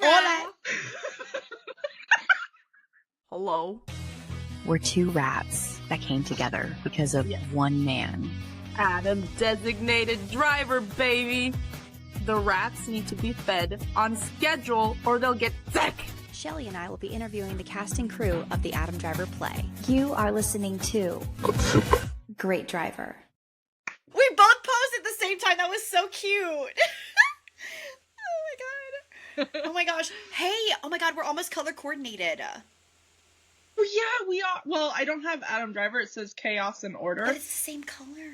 Hola. Hello. We're two rats that came together because of one man. Adam, designated driver, baby. The rats need to be fed on schedule or they'll get sick. Shelly and I will be interviewing the cast and crew of the Adam Driver play. You are listening to Great Driver. We both posed at the same time. That was so cute. Oh my god. Oh my gosh. Hey, oh my god, we're almost color coordinated. Well, yeah, we are. Well, I don't have Adam Driver. It says Chaos and Order. But it's the same color.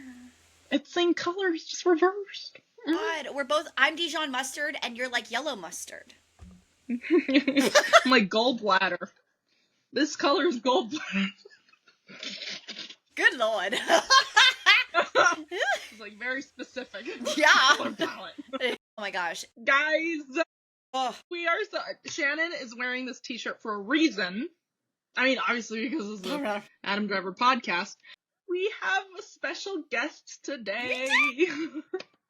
It's the same color. It's just reversed. God, we're both, I'm Dijon mustard and you're like yellow mustard. I'm like gallbladder. This color is gallbladder. Good lord. It's like very specific. Yeah. Oh my gosh. Guys, oh. we are so, Shannon is wearing this t-shirt for a reason. I mean, obviously because it's the Adam Driver podcast. We have a special guest today.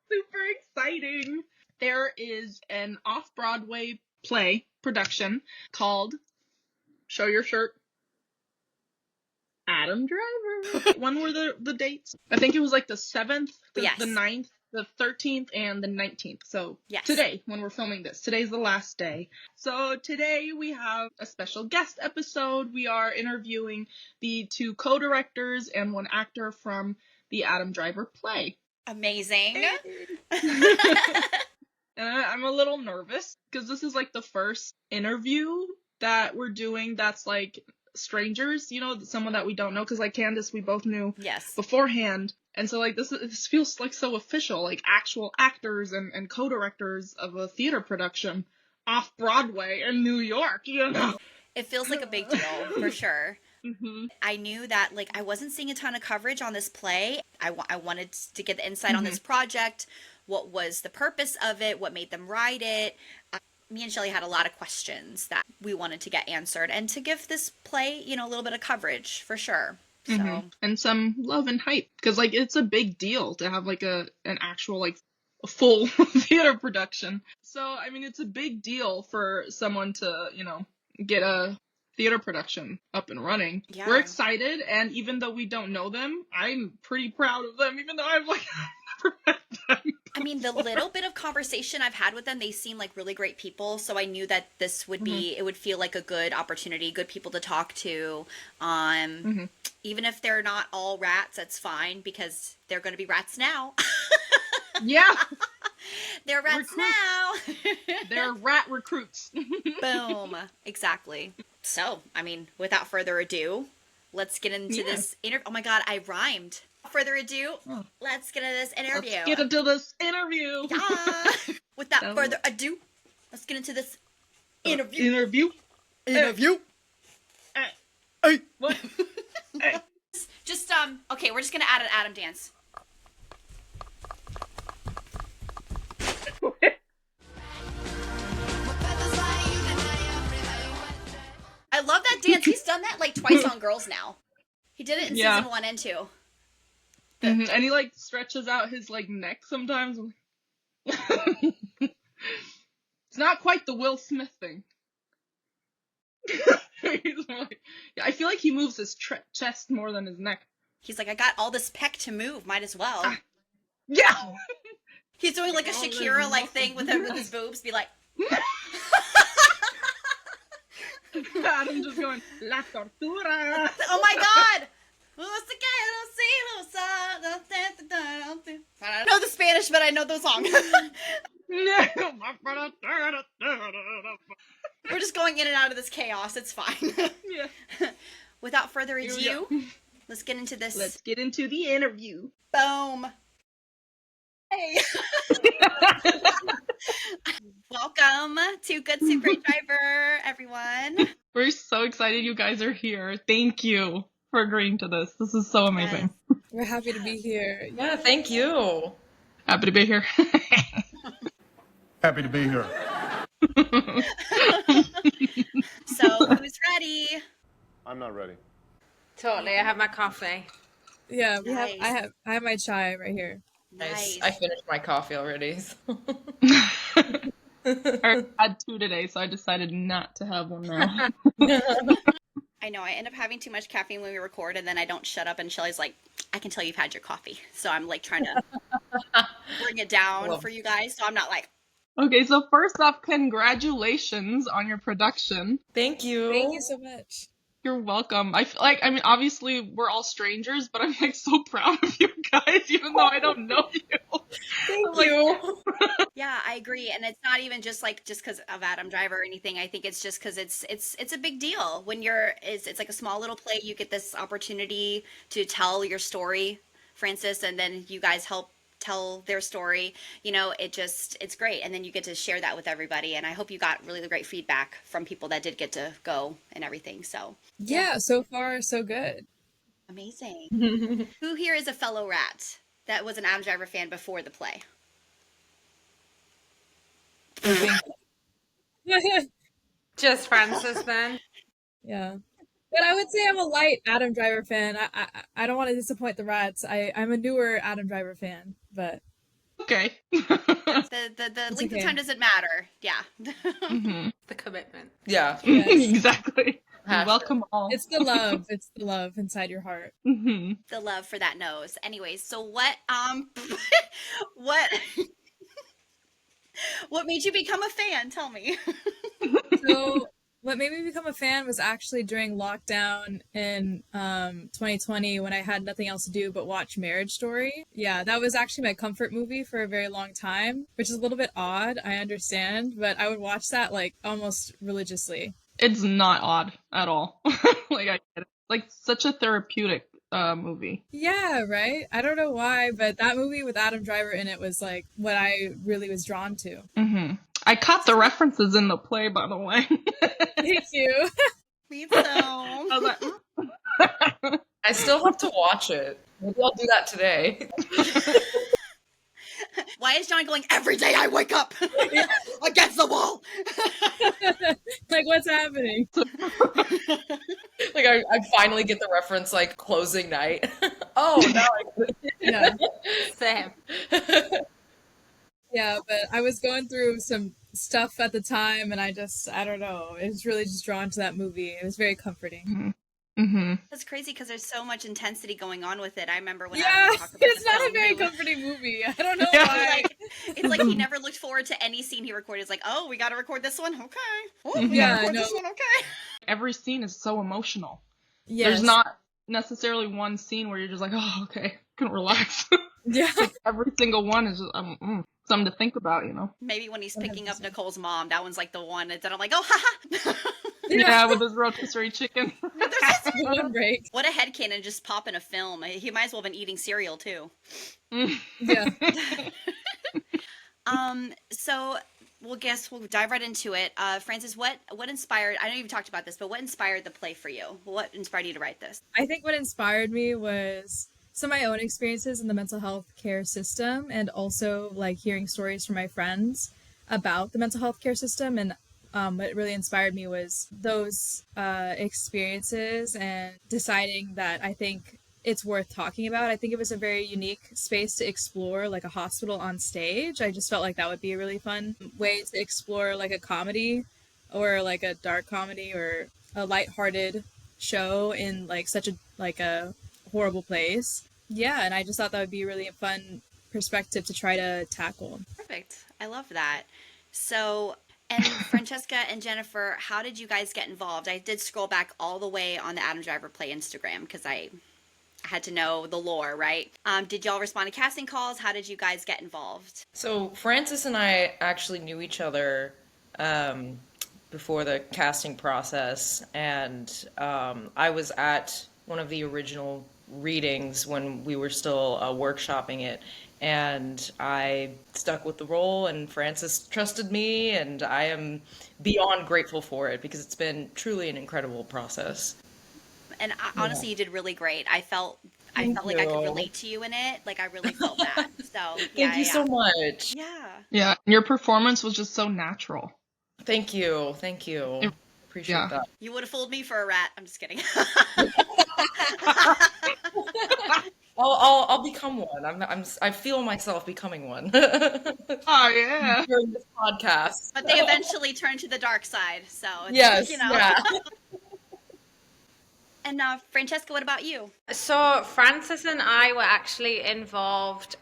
Super exciting. There is an off-Broadway play production called Show Your Shirt, Adam Driver. When were the dates? I think it was like the 7th, the 9th, the 13th, and the 19th. So today, when we're filming this, today's the last day. So today we have a special guest episode. We are interviewing the 2 co-directors and 1 actor from the Adam Driver play. Amazing. And I'm a little nervous because this is like the first interview that we're doing that's like strangers, you know, someone that we don't know, because like Candace, we both knew beforehand. And so like this feels like so official, like actual actors and co-directors of a theater production off Broadway in New York, you know. It feels like a big deal for sure. Mm-hmm. I knew that like I wasn't seeing a ton of coverage on this play. I wanted to get the insight on this project. What was the purpose of it? What made them write it? Me and Shelly had a lot of questions that we wanted to get answered and to give this play, you know, a little bit of coverage for sure. So and some love and hype, because like it's a big deal to have like an actual like a full theater production. So I mean it's a big deal for someone to, you know, get a theater production up and running. Yeah. We're excited, and even though we don't know them, I'm pretty proud of them, even though I've like never met them. I mean, the little bit of conversation I've had with them, they seem like really great people, so I knew that this would be, it would feel like a good opportunity, good people to talk to. Even if they're not all rats, that's fine, because they're going to be rats now. Yeah. They're rats now. They're rat recruits. Boom. Exactly. So, I mean, without further ado, let's get into this interview. Oh my god, I rhymed. Without further ado, let's get into this interview. Let's get into this interview. Yeah. Without further ado, let's get into this interview. Interview. Hey. What? Hey. Just, okay, we're just gonna add an Adam dance. I love that dance. He's done that like twice on Girls Now. He did it in season 1 and 2. And he like stretches out his like neck sometimes. It's not quite the Will Smith thing. I feel like he moves his chest more than his neck. He's like, I got all this pec to move. Might as well. Yeah. He's doing like a Shakira like thing with his boobs. Be like. I'm just going, La Tortura. Oh my god! I don't know the Spanish, but I know the song. We're just going in and out of this chaos. It's fine. Yeah. Without further ado, let's get into this. Let's get into the interview. Boom. Hey. Welcome to Good Soup Great Driver, everyone. We're so excited you guys are here. Thank you for agreeing to this. This is so amazing. Yes. We're happy to be here. Yeah, thank you. Happy to be here. Happy to be here. So, who's ready? I'm not ready. Totally. I have my coffee. Yeah, I have my chai right here. Nice. I finished my coffee already. So. I had 2 today, so I decided not to have one now. I know, I end up having too much caffeine when we record, and then I don't shut up, and Shelly's like, I can tell you've had your coffee. So I'm like trying to bring it down for you guys, so I'm not like... Okay, so first off, congratulations on your production. Thank you. Thank you so much. You're welcome. I feel like, I mean, obviously we're all strangers, but I'm like so proud of you guys, even though I don't know you. Thank you. Yeah, I agree. And it's not even just because of Adam Driver or anything. I think it's just because it's a big deal when it's like a small little play. You get this opportunity to tell your story, Francis, and then you guys help tell their story. It's great. And then you get to share that with everybody. And I hope you got really great feedback from people that did get to go and everything. So yeah, so far so good. Amazing. Who here is a fellow rat that was an Adam Driver fan before the play? Just Francis then. Yeah. But I would say I'm a light Adam Driver fan. I don't want to disappoint the rats. I'm a newer Adam Driver fan, but okay. The length of time doesn't matter. Yeah. The commitment. Yeah. Yes. Exactly. Welcome all. It's the love. It's the love inside your heart. The love for that nose. Anyways, so what what made you become a fan? Tell me. So what made me become a fan was actually during lockdown in 2020 when I had nothing else to do but watch Marriage Story. Yeah, that was actually my comfort movie for a very long time, which is a little bit odd, I understand, but I would watch that like almost religiously. It's not odd at all. Like, I get it. Like, such a therapeutic movie. Yeah, right? I don't know why, but that movie with Adam Driver in it was like what I really was drawn to. I caught the references in the play, by the way. Thank you. Me too. I was like, I still have to watch it. Maybe I'll do that today. Why is John going, every day I wake up against the wall? Like, what's happening? Like, I finally get the reference, like, closing night. Oh, now I get it. Yeah. Same. Yeah, but I was going through some stuff at the time, and I don't know. I was really just drawn to that movie. It was very comforting. That's crazy because there's so much intensity going on with it. I remember when Yeah, I talked about it's the not film, a very it was- comforting movie. I don't know Yeah. why. It's like he never looked forward to any scene he recorded. It's like, oh, we got to record this one? Okay. Oh, we Yeah, got to record no. this one? Okay. every scene is so emotional. Yes. There's not necessarily one scene where you're just like, oh, okay, can relax. Yeah. Every single one is just something to think about, you know? Maybe when he's picking up Nicole's mom, that one's like the one that I'm like, oh, haha. Yeah, with his rotisserie chicken. One break. What a headcanon just pop in a film. He might as well have been eating cereal too. Yeah. So we'll dive right into it. Francis, what inspired, I know you've talked about this, but what inspired the play for you? What inspired you to write this? I think what inspired me was some of my own experiences in the mental health care system, and also like hearing stories from my friends about the mental health care system. And what really inspired me was those experiences and deciding that I think it's worth talking about. I think it was a very unique space to explore, like a hospital on stage. I just felt like that would be a really fun way to explore like a comedy or like a dark comedy or a lighthearted show in like such a horrible place. Yeah, and I just thought that would be a really fun perspective to try to tackle. Perfect. I love that. So, and Francesca and Jennifer, how did you guys get involved? I did scroll back all the way on the Adam Driver Play Instagram because I had to know the lore, right? Did y'all respond to casting calls? How did you guys get involved? So Francis and I actually knew each other before the casting process, and I was at one of the original readings when we were still workshopping it, and I stuck with the role, and Francis trusted me, and I am beyond grateful for it because it's been truly an incredible process. And honestly, you did really great. I felt like I could relate to you in it. Like, I really felt that. So, Thank you so much. Yeah. Yeah, your performance was just so natural. Thank you. Appreciate that. You would have fooled me for a rat. I'm just kidding. I'll become one. I feel myself becoming one. Oh yeah. During this podcast. But they eventually turn to the dark side, so it's, yes, you know. yeah. And Francesca, what about you? So Francis and I were actually involved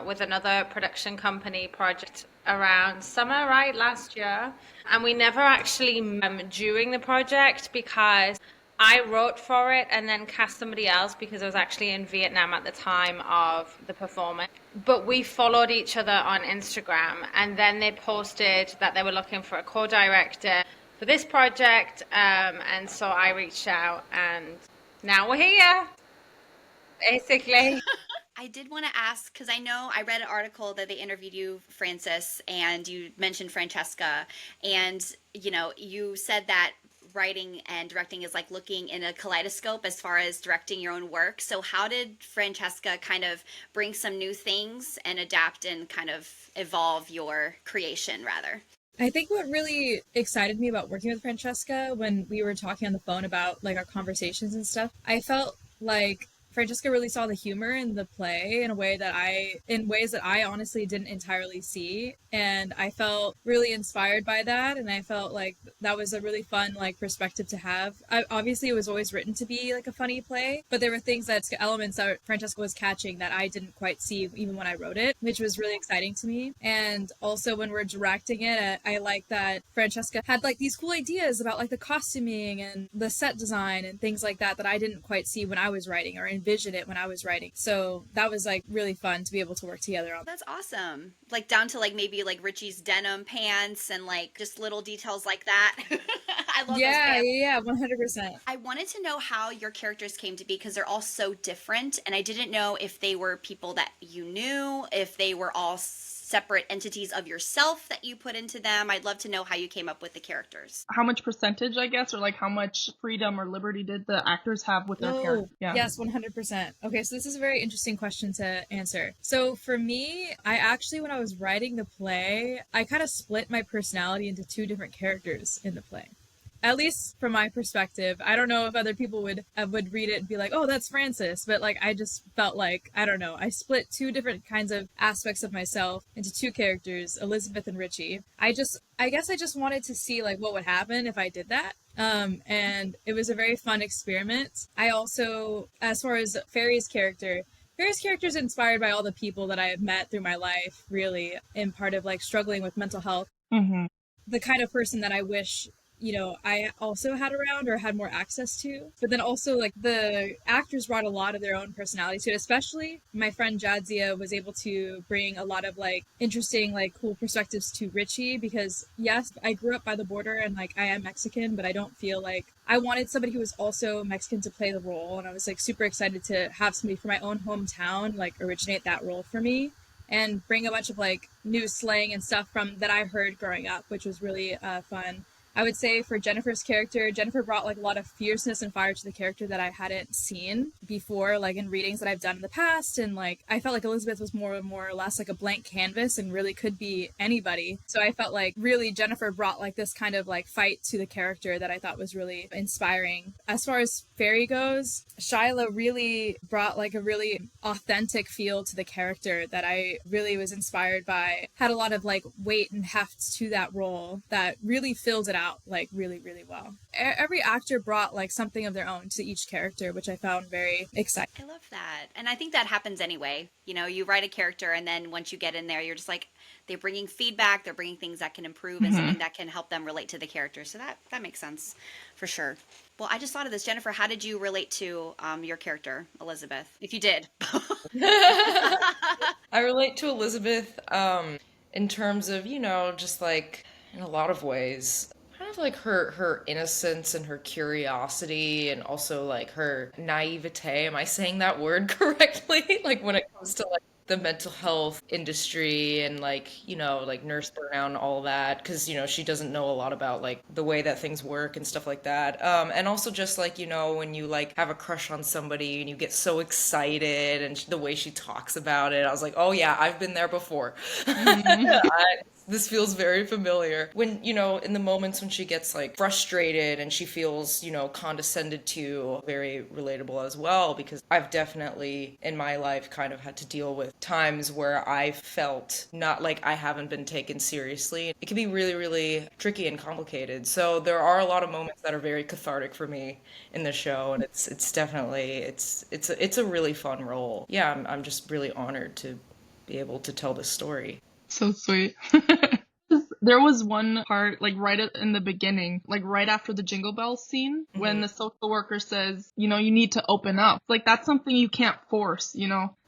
with another production company project around summer, right, last year. And we never actually during the project because I wrote for it and then cast somebody else because I was actually in Vietnam at the time of the performance. But we followed each other on Instagram, and then they posted that they were looking for a co-director for this project, and so I reached out, and now we're here, basically. I did want to ask, because I know I read an article that they interviewed you, Francis, and you mentioned Francesca, and you said that writing and directing is like looking in a kaleidoscope as far as directing your own work. So how did Francesca kind of bring some new things and adapt and kind of evolve your creation, rather? I think what really excited me about working with Francesca when we were talking on the phone about like our conversations and stuff, I felt like Francesca really saw the humor in the play in ways that I honestly didn't entirely see. And I felt really inspired by that. And I felt like that was a really fun like perspective to have. Obviously, it was always written to be like a funny play, but there were elements that Francesca was catching that I didn't quite see even when I wrote it, which was really exciting to me. And also when we're directing it, I like that Francesca had like these cool ideas about like the costuming and the set design and things like that I didn't quite see when I was writing or envision it when I was writing. So that was like really fun to be able to work together on. That's awesome. Like down to like maybe like Richie's denim pants and like just little details like that. I love those pants. Yeah, 100%. I wanted to know how your characters came to be because they're all so different, and I didn't know if they were people that you knew, if they were all separate entities of yourself that you put into them. I'd love to know how you came up with the characters. How much percentage, I guess, or like how much freedom or liberty did the actors have with their character? Yeah. Yes, 100%. Okay, so this is a very interesting question to answer. So for me, I actually, when I was writing the play, I kind of split my personality into two different characters in the play. At least from my perspective. I don't know if other people would read it and be like, oh, that's Francis. But like, I just felt like, I don't know, I split two different kinds of aspects of myself into two characters, Elizabeth and Richie. I guess I just wanted to see like what would happen if I did that. And it was a very fun experiment. I also, as far as Fairy's character is inspired by all the people that I have met through my life, really, in part of like struggling with mental health. Mm-hmm. The kind of person that I wish I also had around or had more access to. But then also, like, the actors brought a lot of their own personality to it. Especially my friend Jadzia was able to bring a lot of, like, interesting, like, cool perspectives to Richie because, yes, I grew up by the border and, like, I am Mexican, but I don't feel like I wanted somebody who was also Mexican to play the role. And I was, like, super excited to have somebody from my own hometown, like, originate that role for me and bring a bunch of, like, new slang and stuff from that I heard growing up, which was really fun. I would say for Jennifer's character, Jennifer brought like a lot of fierceness and fire to the character that I hadn't seen before, like in readings that I've done in the past. And like, I felt like Elizabeth was more or less like a blank canvas and really could be anybody. So I felt like really Jennifer brought like this kind of like fight to the character that I thought was really inspiring. As far as Fairy goes, Shyla really brought like a really authentic feel to the character that I really was inspired by. Had a lot of like weight and heft to that role that really filled it out like really, really well. Every actor brought like something of their own to each character, which I found very exciting. I love that. And I think that happens anyway. You write a character and then once you get in there, you're just like, they're bringing feedback, they're bringing things that can improve and something that can help them relate to the character. So that makes sense for sure. Well, I just thought of this. Jennifer, how did you relate to your character, Elizabeth? If you did. I relate to Elizabeth in terms of, just like in a lot of ways. Kind of like her innocence and her curiosity and also like her naivete. Am I saying that word correctly? Like when it comes to like the mental health industry and like, like nurse burnout and all that. Because, she doesn't know a lot about like the way that things work and stuff like that. And also just like, when you like have a crush on somebody and you get so excited and the way she talks about it, I was like, oh yeah, I've been there before. This feels very familiar. When, in the moments when she gets like frustrated and she feels, condescended to, very relatable as well, because I've definitely in my life kind of had to deal with times where I felt not like I haven't been taken seriously. It can be really, really tricky and complicated. So there are a lot of moments that are very cathartic for me in the show, and it's definitely it's a really fun role. Yeah, I'm just really honored to be able to tell this story. So sweet. There was one part, like right in the beginning, like right after the Jingle Bells scene, when the social worker says, you need to open up. Like, that's something you can't force,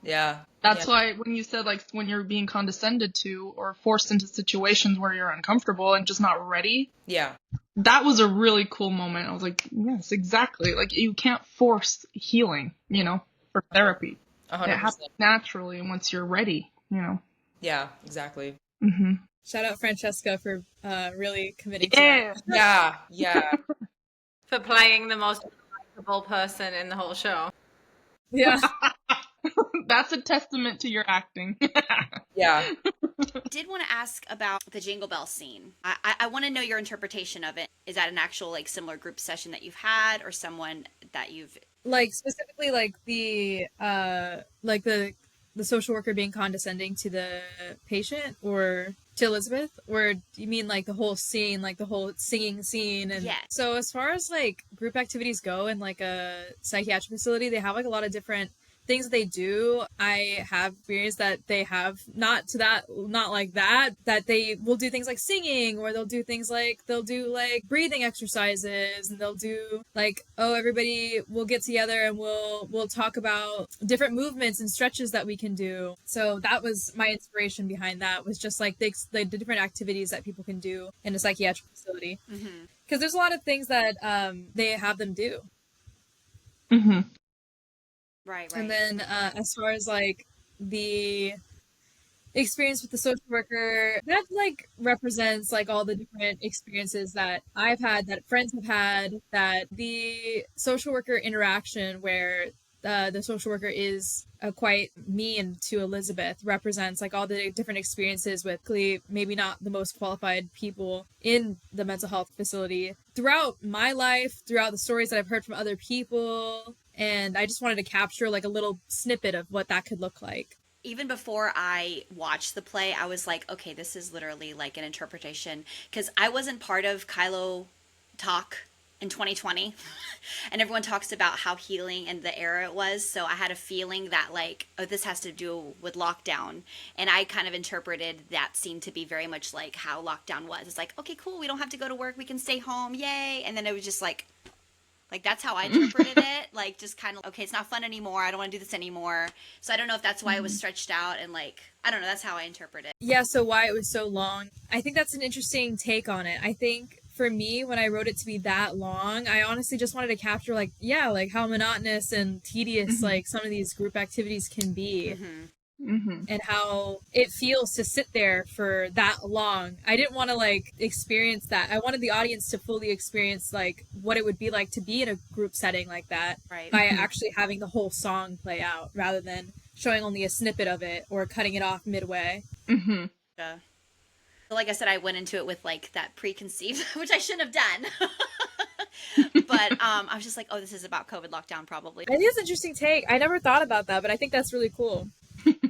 Yeah. That's why when you said, like, when you're being condescended to or forced into situations where you're uncomfortable and just not ready. Yeah. That was a really cool moment. I was like, yes, exactly. Like, you can't force healing, for therapy. 100%. It happens naturally once you're ready, Yeah, exactly. Mm-hmm. Shout out Francesca for really committing to that. Yeah. For playing the most likable person in the whole show. Yeah. That's a testament to your acting. Yeah. I did want to ask about the Jingle Bell scene. I want to know your interpretation of it. Is that an actual, like, similar group session that you've had, or someone that you've... Like, specifically, like, the social worker being condescending to the patient, or to Elizabeth? Or you mean, like, the whole scene, like, the whole singing scene? And yeah. So as far as, like, group activities go in, like, a psychiatric facility, they have, like, a lot of different things that they do. I have experienced that they have not like that they will do things like singing, or they'll do breathing exercises, and they'll do like, everybody will get together and we'll talk about different movements and stretches that we can do. So that was my inspiration behind that, was just like the different activities that people can do in a psychiatric facility. Because there's a lot of things that they have them do. Mm-hmm. Right. And then as far as like the experience with the social worker, that like represents like all the different experiences that I've had, that friends have had, that the social worker interaction where the social worker is quite mean to Elizabeth represents like all the different experiences with maybe not the most qualified people in the mental health facility throughout my life, throughout the stories that I've heard from other people. And I just wanted to capture like a little snippet of what that could look like. Even before I watched the play, I was like, okay, this is literally like an interpretation. Because I wasn't part of Kylo Talk in 2020. And everyone talks about how healing and the era it was. So I had a feeling that like, this has to do with lockdown. And I kind of interpreted that scene to be very much like how lockdown was. It's like, okay, cool, we don't have to go to work. We can stay home. Yay. And then it was just like that's how I interpreted it. Like, just kind of, okay, it's not fun anymore. I don't want to do this anymore. So I don't know if that's why it was stretched out and like, I don't know. That's how I interpret it. Yeah, so why it was so long. I think that's an interesting take on it. I think for me, when I wrote it to be that long, I honestly just wanted to capture like, like how monotonous and tedious like some of these group activities can be. And how it feels to sit there for that long. I didn't want to like experience that. I wanted the audience to fully experience like what it would be like to be in a group setting like that, by actually having the whole song play out rather than showing only a snippet of it or cutting it off midway. Yeah. So like I said, I went into it with like that preconceived, which I shouldn't have done. But I was just like, oh, this is about COVID lockdown probably. I think it's an interesting take. I never thought about that, but I think that's really cool.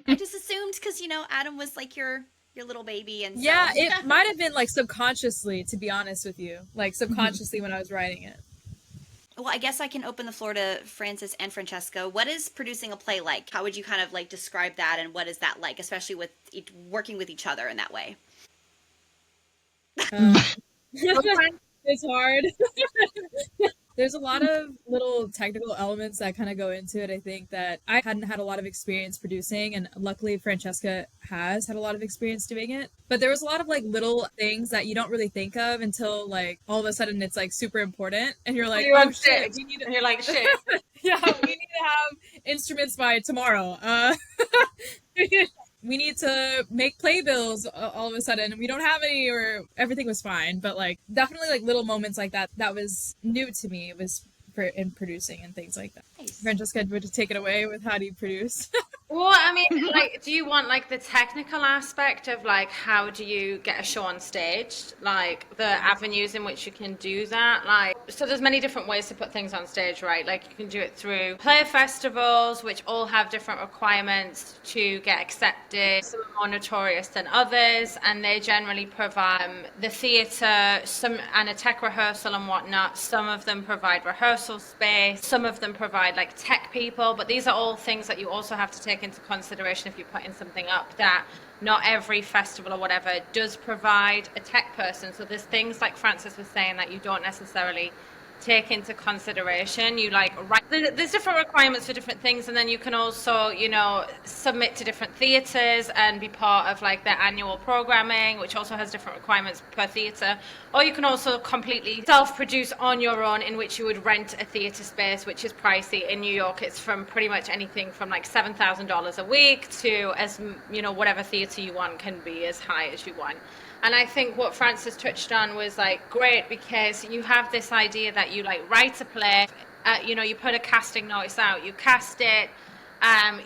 I just assumed because, Adam was like your little baby. And so. Yeah, it might have been like subconsciously, to be honest with you. Like subconsciously when I was writing it. Well, I guess I can open the floor to Francis and Francesca. What is producing a play like? How would you kind of like describe that, and what is that like, especially with working with each other in that way? It's hard. There's a lot of little technical elements that kind of go into it. I think that I hadn't had a lot of experience producing, and luckily Francesca has had a lot of experience doing it. But there was a lot of like little things that you don't really think of until like all of a sudden it's like super important, and you're like, oh shit, we need to... And you're like, shit. Yeah, we need to have instruments by tomorrow. We need to make playbills all of a sudden. We don't have any, or everything was fine. But like definitely like little moments like that was new to me. It was in producing and things like that. Nice. Francesca, would you take it away with how do you produce? Well, I mean, like, do you want like the technical aspect of like how do you get a show on stage, like the avenues in which you can do that? Like, so there's many different ways to put things on stage, right? Like you can do it through player festivals, which all have different requirements to get accepted. Some are more notorious than others, and they generally provide the theatre, some and a tech rehearsal and whatnot. Some of them provide rehearsal space. Some of them provide like tech people, but these are all things that you also have to take into consideration if you're putting something up, that not every festival or whatever does provide a tech person. So there's things like Francis was saying that you don't necessarily take into consideration. You like write, there's different requirements for different things, and then you can also, you know, submit to different theatres and be part of like their annual programming, which also has different requirements per theatre. Or you can also completely self-produce on your own, in which you would rent a theatre space, which is pricey. In New York, it's from pretty much anything from like $7,000 a week to, as you know, whatever theatre you want can be as high as you want. And I think what Francis touched on was like great, because you have this idea that you like write a play, you know, you put a casting notice out, you cast it,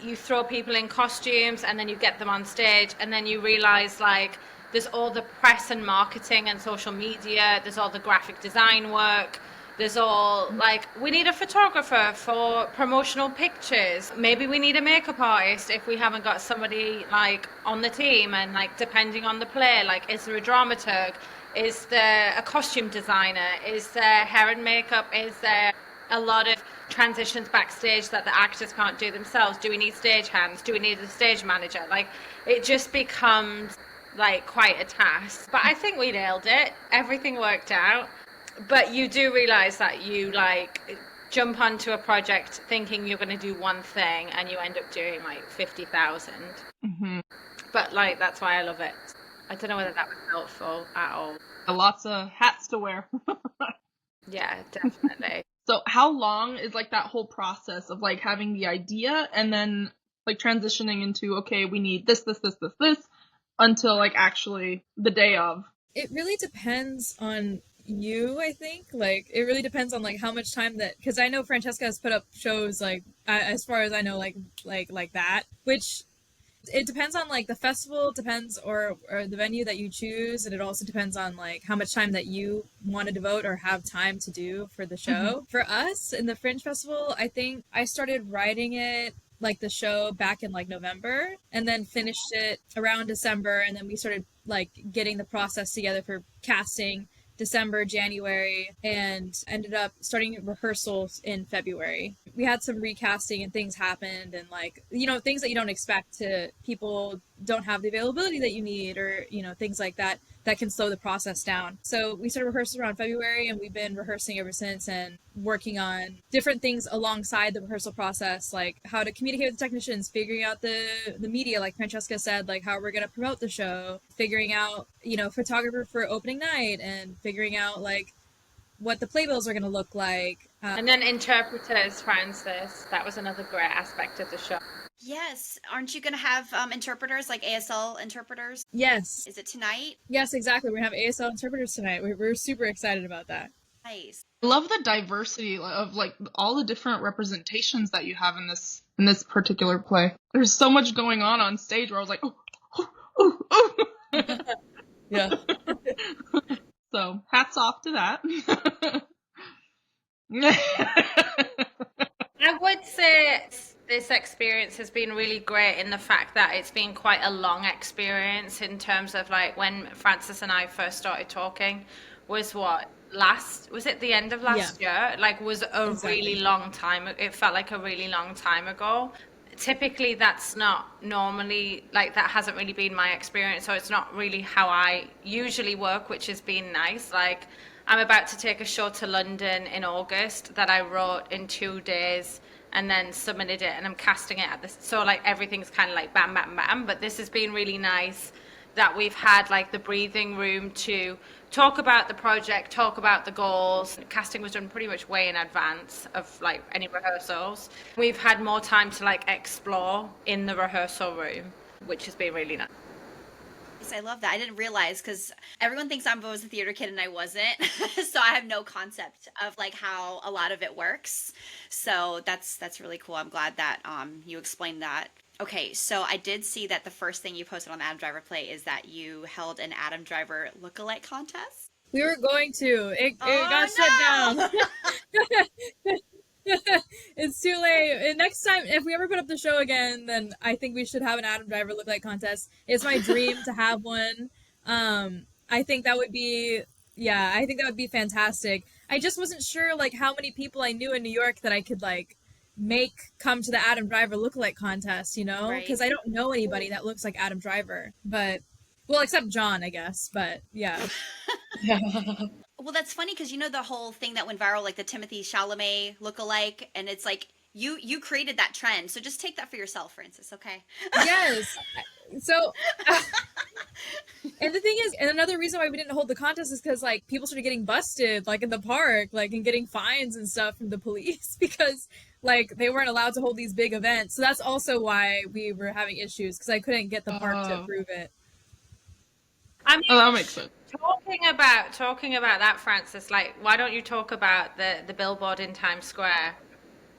you throw people in costumes, and then you get them on stage, and then you realize like there's all the press and marketing and social media, there's all the graphic design work, there's all like, we need a photographer for promotional pictures. Maybe we need a makeup artist if we haven't got somebody like on the team, and like depending on the play, like is there a dramaturg? Is there a costume designer? Is there hair and makeup? Is there a lot of transitions backstage that the actors can't do themselves? Do we need stage hands? Do we need a stage manager? Like it just becomes like quite a task. But I think we nailed it. Everything worked out. But you do realize that you like jump onto a project thinking you're going to do one thing, and you end up doing like 50,000. Mm-hmm. But like, that's why I love it. I don't know whether that was helpful at all. Lots of hats to wear. Yeah, definitely. So how long is like that whole process of like having the idea and then like transitioning into, okay, we need this, until like actually the day of? It really depends on you, I think. Like it really depends on like how much time that, because I know Francesca has put up shows like as far as I know, like that, which it depends on like the festival, depends or the venue that you choose, and it also depends on like how much time that you want to devote or have time to do for the show. Mm-hmm. For us in the Fringe Festival, I think I started writing it like the show back in like November, and then finished it around December, and then we started like getting the process together for casting December, January, and ended up starting rehearsals in February. We had some recasting and things happened, and like, you know, things that you don't expect, to people don't have the availability that you need, or, you know, things like that that can slow the process down. So we started rehearsals around February, and we've been rehearsing ever since and working on different things alongside the rehearsal process, like how to communicate with the technicians, figuring out the media, like Francesca said, like how we're going to promote the show, figuring out, you know, photographer for opening night, and figuring out like what the playbills are going to look like. And then interpreters, Francis. That was another great aspect of the show. Yes. Aren't you going to have interpreters, like ASL interpreters? Yes. Is it tonight? Yes, exactly. We're going to have ASL interpreters tonight. We're super excited about that. Nice. I love the diversity of like all the different representations that you have in this particular play. There's so much going on stage where I was like, oh. Yeah. So hats off to that. I would say this experience has been really great in the fact that it's been quite a long experience, in terms of like when Francis and I first started talking was the end of last year? Like was a really long time. It felt like a really long time ago. Typically that's not normally, like that hasn't really been my experience, so it's not really how I usually work, which has been nice. Like I'm about to take a show to London in August that I wrote in 2 days and then submitted it, and I'm casting it at this, so like everything's kind of like bam bam bam. But this has been really nice that we've had like the breathing room to talk about the project, talk about the goals. Casting was done pretty much way in advance of like any rehearsals. We've had more time to like explore in the rehearsal room, which has been really nice. I love that. I didn't realize, because everyone thinks I was a theater kid and I wasn't. So I have no concept of like how a lot of it works. So that's really cool. I'm glad that you explained that. Okay, so I did see that the first thing you posted on the Adam Driver play is that you held an Adam Driver lookalike contest. We were going to. It got shut down. It's too late. And next time, if we ever put up the show again, then I think we should have an Adam Driver lookalike contest. It's my dream to have one. I think that would be, I think that would be fantastic. I just wasn't sure, like, how many people I knew in New York that I could, like, make come to the Adam Driver lookalike contest, you know? Because I don't know anybody that looks like Adam Driver. But, well, except John, I guess. But, yeah. Well, that's funny because you know the whole thing that went viral, like the Timothy Chalamet lookalike, and it's like you created that trend. So just take that for yourself, Frances. Okay? Yes. So, and the thing is, and another reason why we didn't hold the contest is because like people started getting busted, like in the park, like and getting fines and stuff from the police because like they weren't allowed to hold these big events. So that's also why we were having issues because I couldn't get the park to approve it. I mean, that makes sense. Talking about that, Frances, like, why don't you talk about the billboard in Times Square?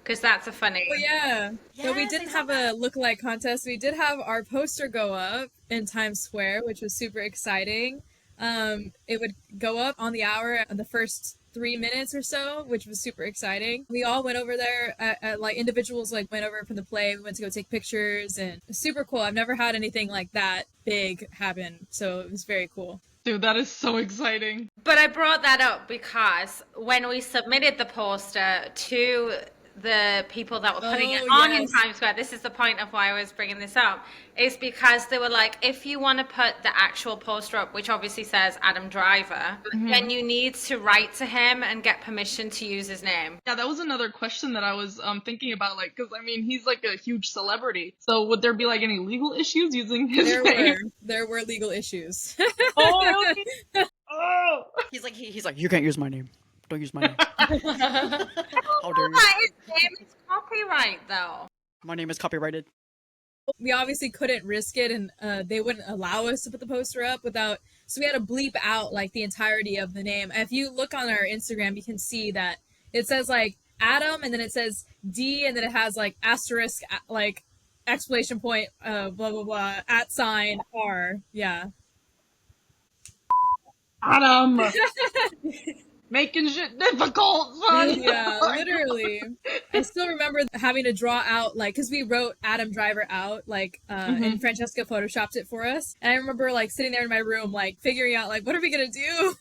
Because that's a funny. Oh, yeah. So we didn't have a lookalike contest. We did have our poster go up in Times Square, which was super exciting. It would go up on the hour the first 3 minutes or so, which was super exciting. We all went over there, like individuals like went over from the play. We went to go take pictures and it was super cool. I've never had anything like that big happen. So it was very cool. Dude, that is so exciting. But I brought that up because when we submitted the poster to the people that were putting it on in Times Square, this is the point of why I was bringing this up, is because they were like, if you want to put the actual poster up, which obviously says Adam Driver, then you need to write to him and get permission to use his name. Yeah, that was another question that I was thinking about, like, because I mean, he's like a huge celebrity, so would there be like any legal issues using his name? There were legal issues. Oh, oh. He's like, you can't use my name. Don't use my name. How dare you? His name is copyright, though. My name is copyrighted. We obviously couldn't risk it, and they wouldn't allow us to put the poster up without. So we had to bleep out like the entirety of the name. If you look on our Instagram, you can see that it says like Adam, and then it says D, and then it has like asterisk, like exclamation point, blah blah blah, @ R. Yeah. Adam. Making shit difficult, son. Yeah, literally. I still remember having to draw out, like, because we wrote Adam Driver out, like, and Francesca photoshopped it for us. And I remember, like, sitting there in my room, like, figuring out, like, what are we gonna do?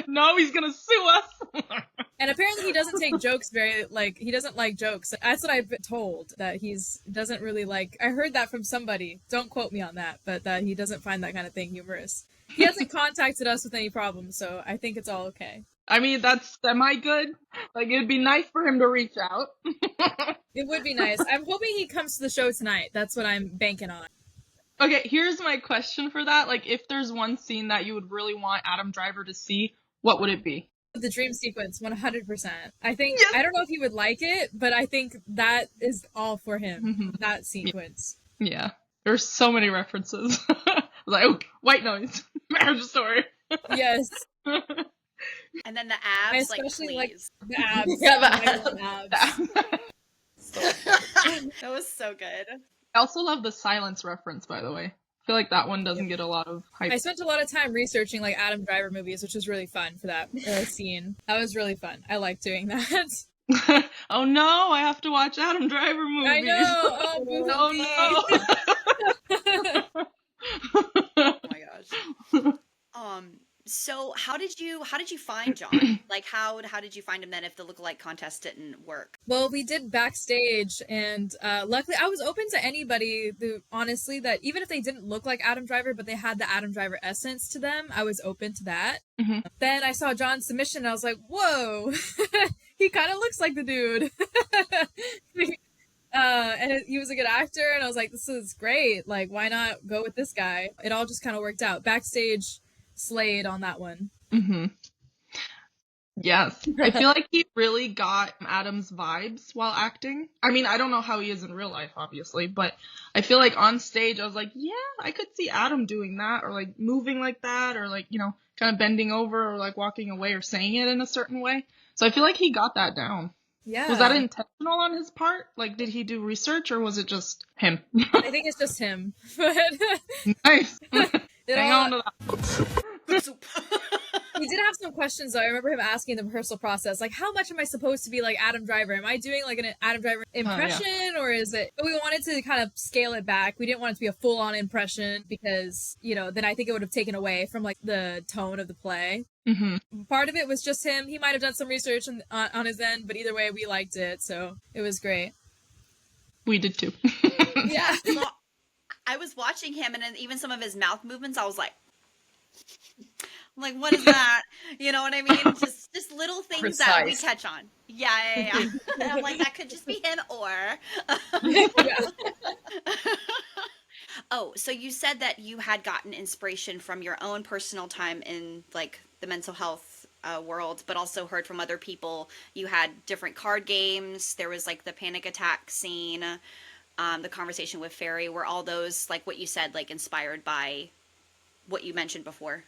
No, he's gonna sue us. And apparently he doesn't take jokes he doesn't like jokes. That's what I've been told, that doesn't really like, I heard that from somebody. Don't quote me on that, but that he doesn't find that kind of thing humorous. He hasn't contacted us with any problems, so I think it's all okay. I mean, that's semi-good. Like, it'd be nice for him to reach out. It would be nice. I'm hoping he comes to the show tonight. That's what I'm banking on. Okay, here's my question for that. Like, if there's one scene that you would really want Adam Driver to see, what would it be? The dream sequence, 100%. I think, I don't know if he would like it, but I think that is all for him, that sequence. Yeah. There's so many references. Like, oh, white noise, Marriage Story. Yes. And then the abs, especially like the abs. Yeah, the abs. That was so good. I also love the silence reference, by the way. I feel like that one doesn't get a lot of hype. I spent a lot of time researching like Adam Driver movies, which was really fun for that scene. That was really fun. I like doing that. Oh no, I have to watch Adam Driver movies. I know. Oh no. Oh my gosh. So how did you find John? Like how did you find him then if the lookalike contest didn't work? Well, we did backstage, and luckily I was open to anybody who, honestly, that even if they didn't look like Adam Driver, but they had the Adam Driver essence to them, I was open to that. Then I saw John's submission, and I was like, whoa, he kind of looks like the dude. And he was a good actor, and I was like, this is great. Like, why not go with this guy? It all just kind of worked out. Backstage slayed on that one. Yes. I feel like he really got Adam's vibes while acting. I mean, I don't know how he is in real life, obviously, but I feel like on stage, I was like, yeah, I could see Adam doing that, or like moving like that, or like, you know, kind of bending over, or like walking away, or saying it in a certain way. So I feel like he got that down. Yeah. Was that intentional on his part? Like, did he do research or was it just him? I think it's just him. Nice. Hang on to that. He did have some questions though. I remember him asking the rehearsal process, like, how much am I supposed to be like Adam Driver? Am I doing like an Adam Driver impression or is it? But we wanted to kind of scale it back. We didn't want it to be a full-on impression because, you know, then I think it would have taken away from like the tone of the play. Mm-hmm. Part of it was just him. He might have done some research on his end, but either way, we liked it, so it was great. We did too. Yeah. Well, I was watching him, and even some of his mouth movements, I was like, what is that? You know what I mean? Just little things precise. That we touch on. Yeah. I'm like, that could just be him or. Oh, so you said that you had gotten inspiration from your own personal time in like the mental health world, but also heard from other people. You had different card games. There was like the panic attack scene, the conversation with Fairy. Were all those, like what you said, like inspired by what you mentioned before?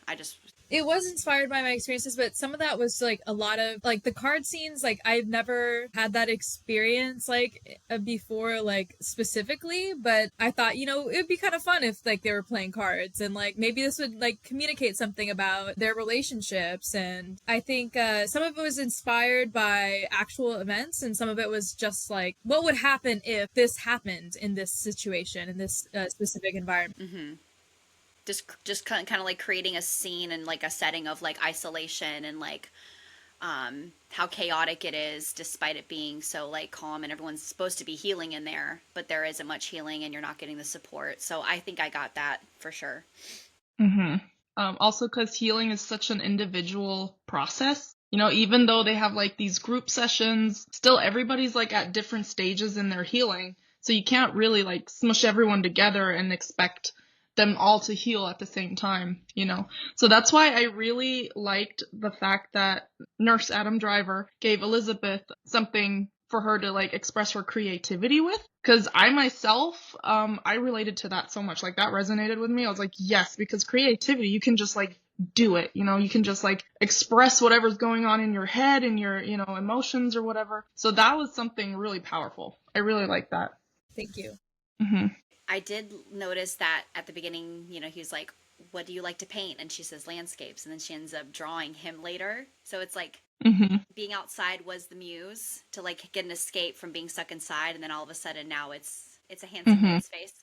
It was inspired by my experiences, but some of that was like a lot of like the card scenes. Like I've never had that experience like before, like specifically, but I thought, you know, it'd be kind of fun if like they were playing cards and like maybe this would like communicate something about their relationships. And I think some of it was inspired by actual events and some of it was just like, what would happen if this happened in this situation, in this specific environment? Mm-hmm. Just kind of like creating a scene and like a setting of like isolation and like how chaotic it is despite it being so like calm and everyone's supposed to be healing in there, but there isn't much healing and you're not getting the support. So I think I got that for sure. Mm-hmm. Also because healing is such an individual process. You know, even though they have like these group sessions, still everybody's like at different stages in their healing. So you can't really like smush everyone together and expect them all to heal at the same time, you know? So that's why I really liked the fact that Nurse Adam Driver gave Elizabeth something for her to like express her creativity with. Cause I myself, I related to that so much. Like that resonated with me. I was like, yes, because creativity, you can just like do it, you know, you can just like express whatever's going on in your head and your, you know, emotions or whatever. So that was something really powerful. I really like that. Thank you. Mm-hmm. I did notice that at the beginning, you know, he was like, what do you like to paint? And she says landscapes. And then she ends up drawing him later. So it's like being outside was the muse to like get an escape from being stuck inside. And then all of a sudden now it's a handsome man's face.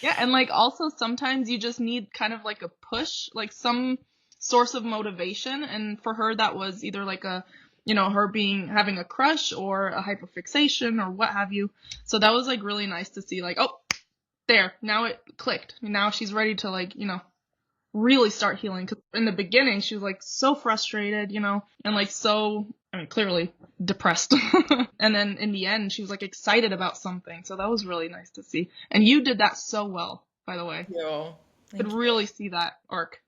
Yeah. And like also sometimes you just need kind of like a push, like some source of motivation. And for her, that was either like a, you know, her having a crush or a hyperfixation or what have you. So that was like really nice to see like, oh, there, now it clicked. Now she's ready to like, you know, really start healing. Cause in the beginning she was like so frustrated, you know, and like so, I mean, clearly depressed. And then in the end she was like excited about something. So that was really nice to see. And you did that so well, by the way. Yeah. You could really see that arc.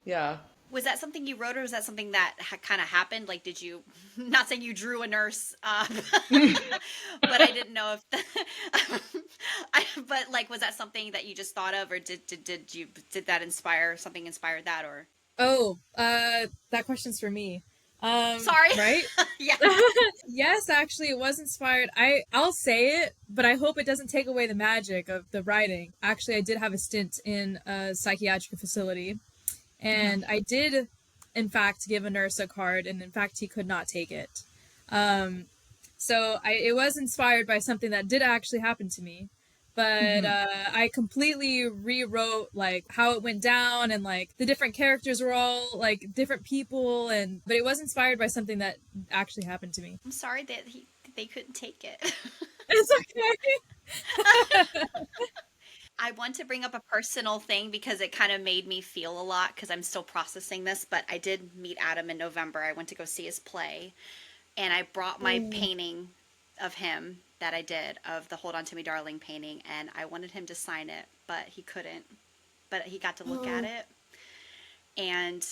Yeah. Was that something you wrote or was that something that kind of happened? Like, did you, not saying you drew a nurse, but I didn't know if, but like, was that something that you just thought of or did that inspire that or? Oh, that question's for me. Sorry. Right? Yeah. Yes, actually it was inspired. I'll say it, but I hope it doesn't take away the magic of the writing. Actually, I did have a stint in a psychiatric facility. And I did, in fact, give a nurse a card, and in fact, he could not take it. So it was inspired by something that did actually happen to me. But I completely rewrote, like, how it went down, and, like, the different characters were all, like, different people, but it was inspired by something that actually happened to me. I'm sorry that they couldn't take it. It's okay. I want to bring up a personal thing because it kind of made me feel a lot because I'm still processing this, but I did meet Adam in November. I went to go see his play, and I brought my painting of him that I did, of the Hold On To Me Darling painting, and I wanted him to sign it, but he couldn't. But he got to look at it. And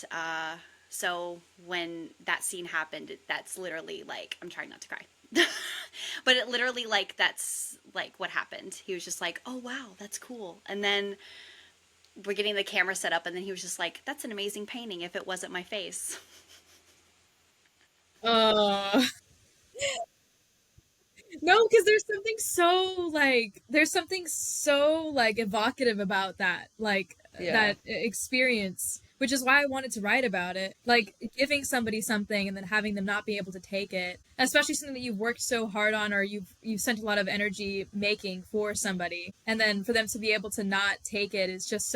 so when that scene happened, that's literally like, I'm trying not to cry. But it literally, like, that's like what happened. He was just like, oh wow, that's cool. And then we're getting the camera set up, and then he was just like, that's an amazing painting if it wasn't my face. Uh, no, because there's something so like evocative about that, like Yeah. that experience, which is why I wanted to write about it. Like giving somebody something and then having them not be able to take it, especially something that you've worked so hard on or you've spent a lot of energy making for somebody, and then for them to be able to not take it is just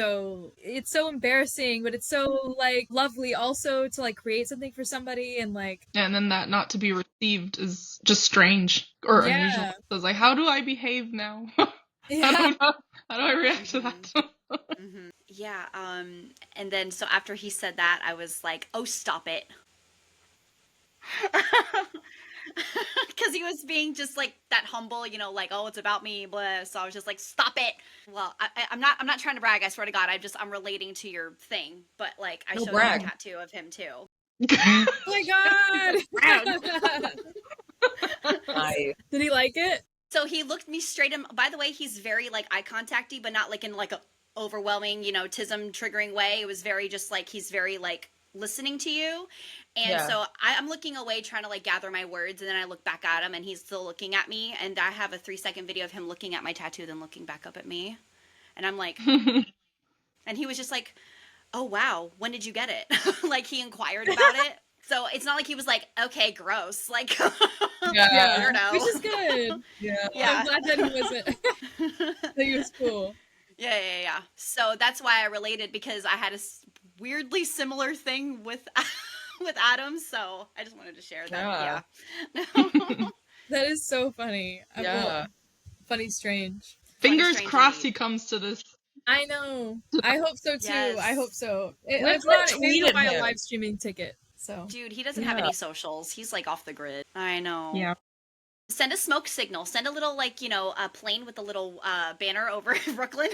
it's so embarrassing, but it's so like lovely also to like create something for somebody and like And then that not to be received is just strange or unusual. yeah. So it's like, how do I behave now? Yeah. I don't know. How do I react to that? Yeah, and then so after he said that, I was like, oh, stop it. Because he was being just like that humble, you know, like, oh, it's about me, blah. So I was just like, stop it. Well, I'm not trying to brag. I swear to God, I'm relating to your thing, but like, I showed him a tattoo of him too. Oh my God! Did he like it? So he looked me straight in. By the way, he's very like eye contacty, but not like in like a overwhelming, you know, tism triggering way. It was very just like he's very like listening to you. And so I'm looking away trying to like gather my words, and then I look back at him and he's still looking at me, and I have a 3-second video of him looking at my tattoo then looking back up at me. And I'm like and he was just like, "Oh wow, when did you get it?" Like he inquired about it. So it's not like he was like, "Okay, gross." Like yeah, weirdo. which is good. Yeah. I'm glad that he wasn't that he was cool. Yeah. So that's why I related, because I had a weirdly similar thing with with Adam, so I just wanted to share that. Yeah. That is so funny. Yeah. Funny, strange. Fingers crossed he comes to this. I know. I hope so too. Yes. I hope so. Let's Maybe tweet buy a him. live streaming ticket. So Dude, he doesn't have any socials. He's like off the grid. I know. Yeah. Send a smoke signal. Send a little like, you know, a plane with a little banner over Brooklyn.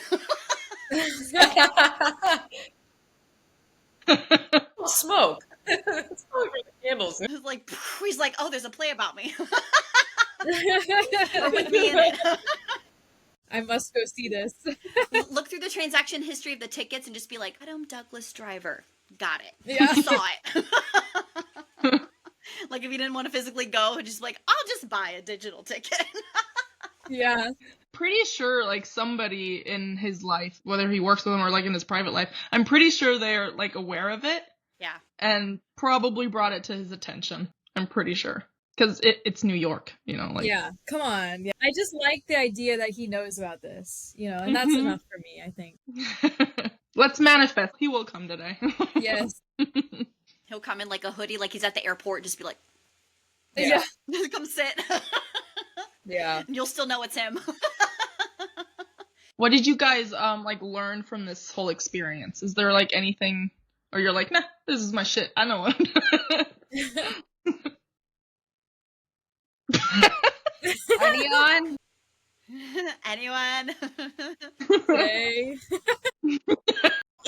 Smoke. Smoke for the candles. It's like he's like, oh, there's a play about me. Or with me in it. I must go see this. Look through the transaction history of the tickets and just be like, Adam Douglas Driver. Got it. Yeah. Saw it. Like if you didn't want to physically go, just like, I'll just buy a digital ticket. Yeah. Pretty sure like somebody in his life, whether he works with him or like in his private life, I'm pretty sure they're like aware of it. Yeah. And probably brought it to his attention. I'm pretty sure. Because it's New York, you know, like. Yeah, come on. Yeah. I just like the idea that he knows about this, you know, and that's enough for me, I think. Let's manifest. He will come today. Yes. He'll come in like a hoodie, like he's at the airport, just be like, yeah. Come sit. Yeah. And you'll still know it's him. What did you guys like learn from this whole experience? Is there like anything, or you're like, nah, this is my shit. I know it. Anyone? Anyone? Hey.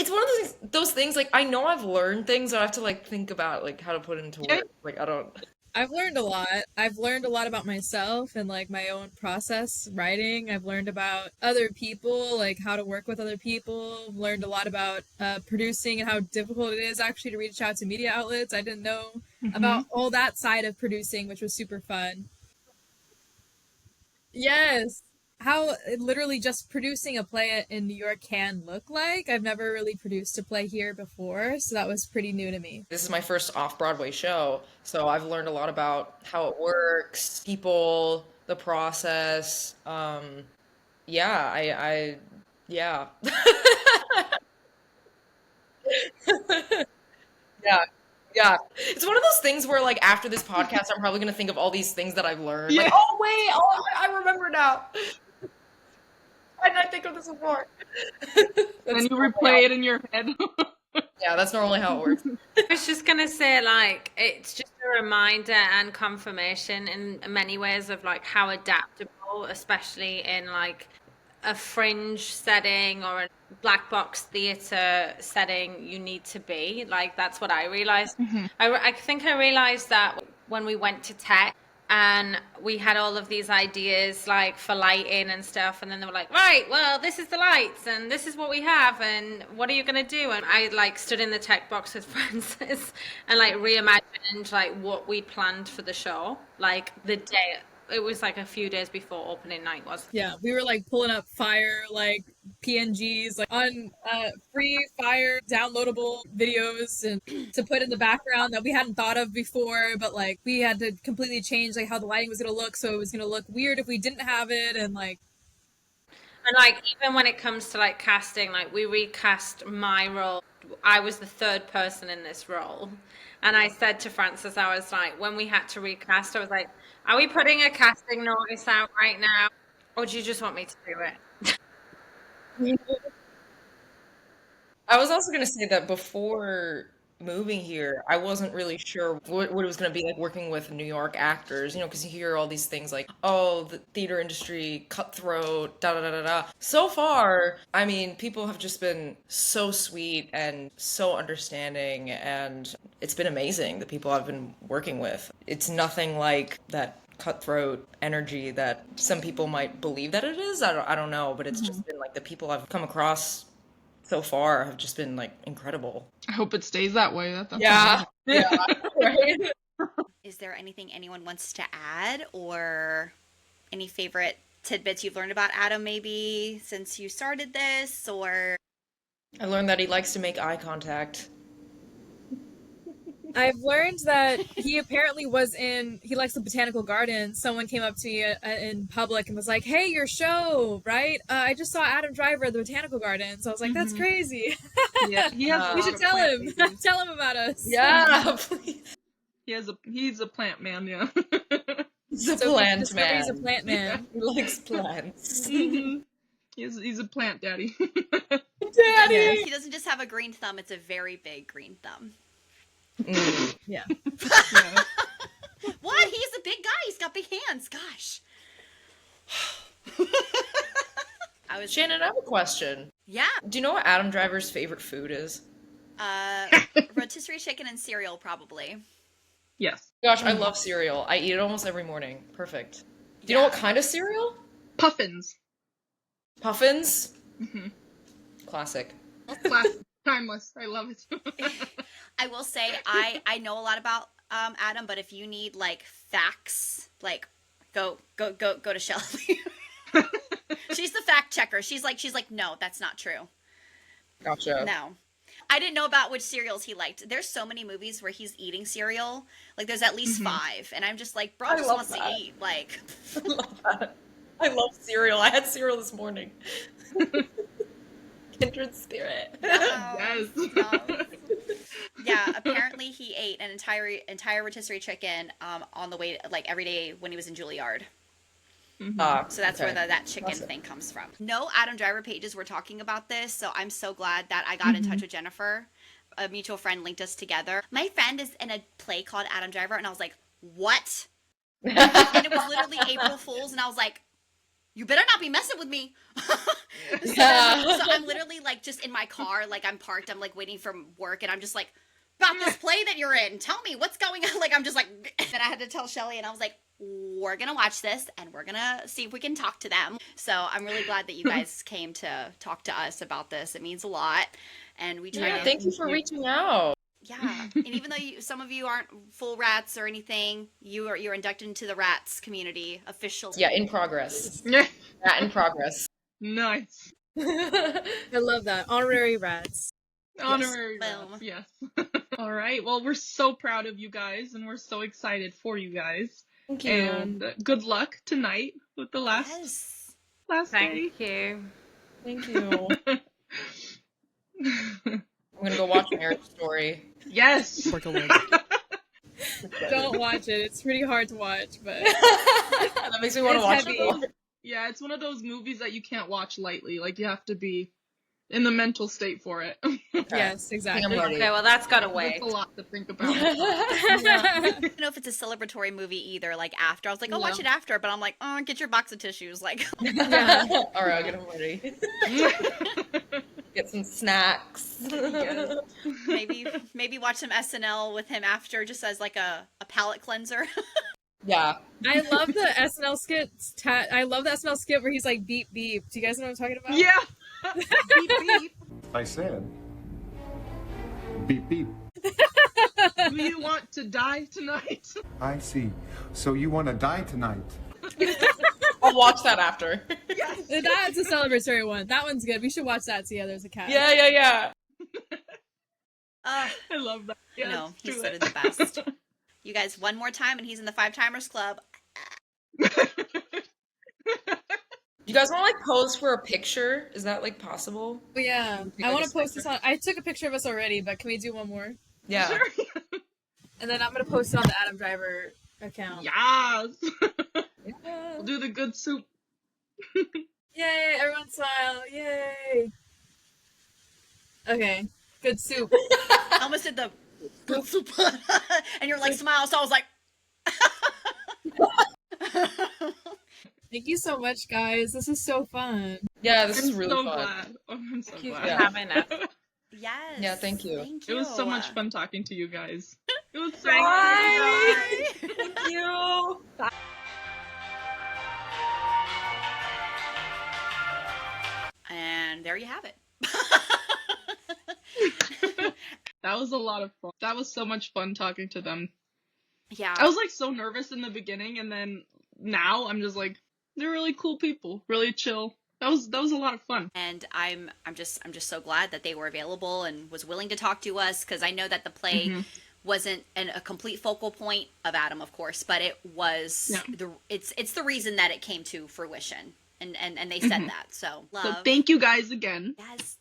It's one of those things, like, I know I've learned things, I have to, like, think about, like, how to put it into words. Like, I don't... I've learned a lot. I've learned a lot about myself and, like, my own process writing. I've learned about other people, like, how to work with other people. I've learned a lot about producing and how difficult it is, actually, to reach out to media outlets. I didn't know about all that side of producing, which was super fun. Yes. How literally just producing a play in New York can look like. I've never really produced a play here before, so that was pretty new to me. This is my first off-Broadway show, so I've learned a lot about how it works, people, the process. Yeah, yeah. Yeah. It's one of those things where, like, after this podcast, I'm probably going to think of all these things that I've learned. Yeah. Like, oh, wait, oh, I remember now. Why didn't I think of this before? And you replay it in your head. Yeah, that's normally how it works. I was just going to say, like, it's just a reminder and confirmation in many ways of, like, how adaptable, especially in, like, a fringe setting or a black box theater setting, you need to be. Like, that's what I realized. I think I realized that when we went to tech, And we had all of these ideas like for lighting and stuff, and then they were like, right, well, this is the lights and this is what we have, and what are you going to do? And I like stood in the tech box with Francis and like reimagined like what we'd planned for the show, like the day. It was like a few days before opening night was. Yeah, we were like pulling up Fire, like PNGs, like on free Fire downloadable videos and to put in the background that we hadn't thought of before, but like we had to completely change like how the lighting was gonna look, so it was gonna look weird if we didn't have it, and like even when it comes to like casting, like we recast my role. I was the third person in this role. And I said to Francis, I was like, when we had to recast, I was like, are we putting a casting notice out right now? Or do you just want me to do it? I was also going to say that before moving here, I wasn't really sure what it was going to be like working with New York actors, you know, because you hear all these things like, oh, the theater industry, cutthroat, da da da da da. So far, I mean, people have just been so sweet and so understanding, and it's been amazing, the people I've been working with. It's nothing like that cutthroat energy that some people might believe that it is. I don't know, but it's just been like the people I've come across so far have just been like incredible. I hope it stays that way. That's yeah. Right? Is there anything anyone wants to add, or any favorite tidbits you've learned about Adam maybe since you started this? Or I learned that he likes to make eye contact. I've learned that he apparently he likes the botanical garden. Someone came up to me in public and was like, hey, your show, right? I just saw Adam Driver at the botanical garden. So I was like, that's crazy. Yeah, he has we should tell him. Tell him about us. Yeah, please. He's a plant man, yeah. He's a plant man. He's a plant man. He likes plants. He's a plant daddy. Daddy! Yeah, he doesn't just have a green thumb, it's a very big green thumb. Yeah. What? He's a big guy. He's got big hands. Gosh. Shannon, I have a question. Yeah. Do you know what Adam Driver's favorite food is? Rotisserie chicken and cereal, probably. Yes. Gosh, I love cereal. I eat it almost every morning. Perfect. Do you know what kind of cereal? Puffins. Puffins? Classic. Classic. Timeless. I love it. I will say I know a lot about Adam, but if you need like facts, like go to Shelly. She's the fact checker. She's like, no, that's not true. Gotcha. No. I didn't know about which cereals he liked. There's so many movies where he's eating cereal. Like there's at least 5. And I'm just like, bro just wants to eat. Like I love that. I love cereal. I had cereal this morning. Kindred spirit. Yes. Yeah, apparently he ate an entire rotisserie chicken on the way, like every day when he was in Juilliard. So that's where that chicken thing comes from. No Adam Driver pages were talking about this, so I'm so glad that I got in touch with Jennifer. A mutual friend linked us together. My friend is in a play called Adam Driver, and I was like, what? And it was literally April Fool's, and I was like, you better not be messing with me. So I'm literally like just in my car, like I'm parked, I'm like waiting for work, and I'm just like, about this play that you're in, tell me what's going on. Like I'm just like, then I had to tell Shelly, and I was like, we're gonna watch this and we're gonna see if we can talk to them. So I'm really glad that you guys came to talk to us about this. It means a lot, and we try to thank you for reaching out. Yeah, and even though some of you aren't full rats or anything, you're inducted into the rats community officially. Yeah, in progress. Rat in progress. Nice. I love that. Honorary rats. Honorary rats, yes. All right, well, we're so proud of you guys, and we're so excited for you guys. Thank you. And good luck tonight with the last day. Thank you. Thank you. I'm gonna go watch Marriage Story. Yes. Don't watch it. It's pretty hard to watch, but that makes me want to watch it more. Yeah, it's one of those movies that you can't watch lightly. Like, you have to be in the mental state for it. Yes, exactly. Okay, well, that's gotta wait. It's a lot to think about. I don't know if it's a celebratory movie either. Like after, I was like, oh, watch it after, but I'm like, oh, get your box of tissues. Like, all right, I'll get them ready. Get some snacks. Yeah. Maybe watch some SNL with him after, just as like a palate cleanser. Yeah. I love the SNL skit. I love the SNL skit where he's like beep beep. Do you guys know what I'm talking about? Yeah. Beep beep. I said, beep beep. Do you want to die tonight? I see. So you want to die tonight? I'll watch that after. Yes. That's a celebratory one. That one's good. We should watch that together as a cast. Yeah. I love that. Yeah, no, he's sort of the best. You guys, one more time and he's in the 5-timers club. You guys want to like pose for a picture? Is that like possible? Oh, yeah. I want to post this on. I took a picture of us already, but can we do one more? Yeah. Sure. And then I'm going to post it on the Adam Driver account. Yes. Yeah. We'll do the good soup. Yay, everyone smile. Yay. Okay, good soup. I almost did the good soup. And you're like, smile. So I was like. Thank you so much, guys. This is so fun. Yeah, this is really so fun. Glad. I'm so Thank you for glad. having us. Yes. Yeah, thank you. Thank you. It was so much fun talking to you guys. It was so Bye. Thank you. And there you have it. That was a lot of fun. That was so much fun talking to them. Yeah. I was like so nervous in the beginning, and then now I'm just like, they're really cool people, really chill. That was a lot of fun. And I'm just so glad that they were available and was willing to talk to us, because I know that the play wasn't a complete focal point of Adam, of course, but it was it's the reason that it came to fruition. And they said that. So thank you guys again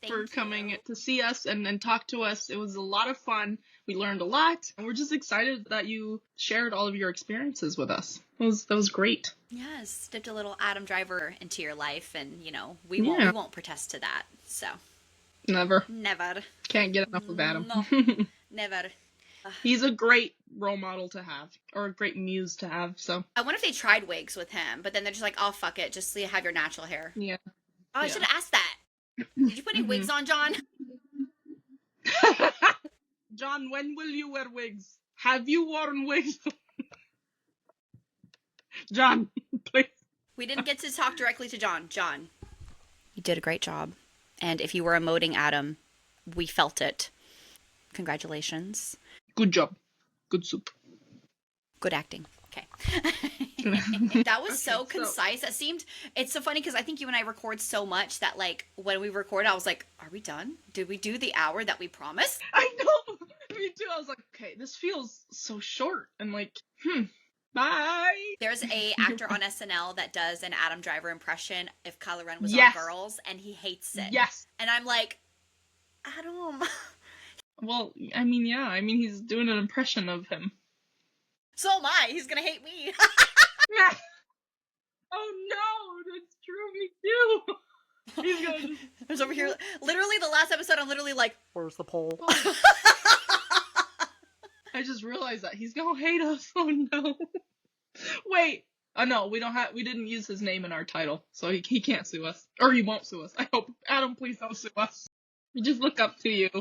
for coming to see us and talk to us. It was a lot of fun. We learned a lot, and we're just excited that you shared all of your experiences with us. That was great. Yes, dipped a little Adam Driver into your life, and we won't protest to that. So never can't get enough of Adam. No, never. He's a great role model to have, or a great muse to have. So I wonder if they tried wigs with him, but then they're just like, oh fuck it, just have your natural hair. Yeah. Oh, I should have asked that. Did you put any wigs on, John? John, when will you wear wigs? Have you worn wigs? John, please. We didn't get to talk directly to John. John, you did a great job. And if you were emoting Adam, we felt it. Congratulations. Good job. Good soup. Good acting. Okay. That was so concise. It's so funny because I think you and I record so much that like when we record, I was like, are we done? Did we do the hour that we promised? I know. Me too. I was like, okay, this feels so short. And like, bye. There's a actor on SNL that does an Adam Driver impression if Kylo Ren was on Girls, and he hates it. Yes. And I'm like, Adam. Well, I mean, he's doing an impression of him. So am I. He's gonna hate me. Oh no, that's true. Me too. He's gonna I was over here. Literally, the last episode, I'm literally like, where's the poll? I just realized that he's gonna hate us. Oh no. Wait. Oh no, we didn't use his name in our title, so he can't sue us, or he won't sue us. I hope. Adam, please don't sue us. We just look up to you.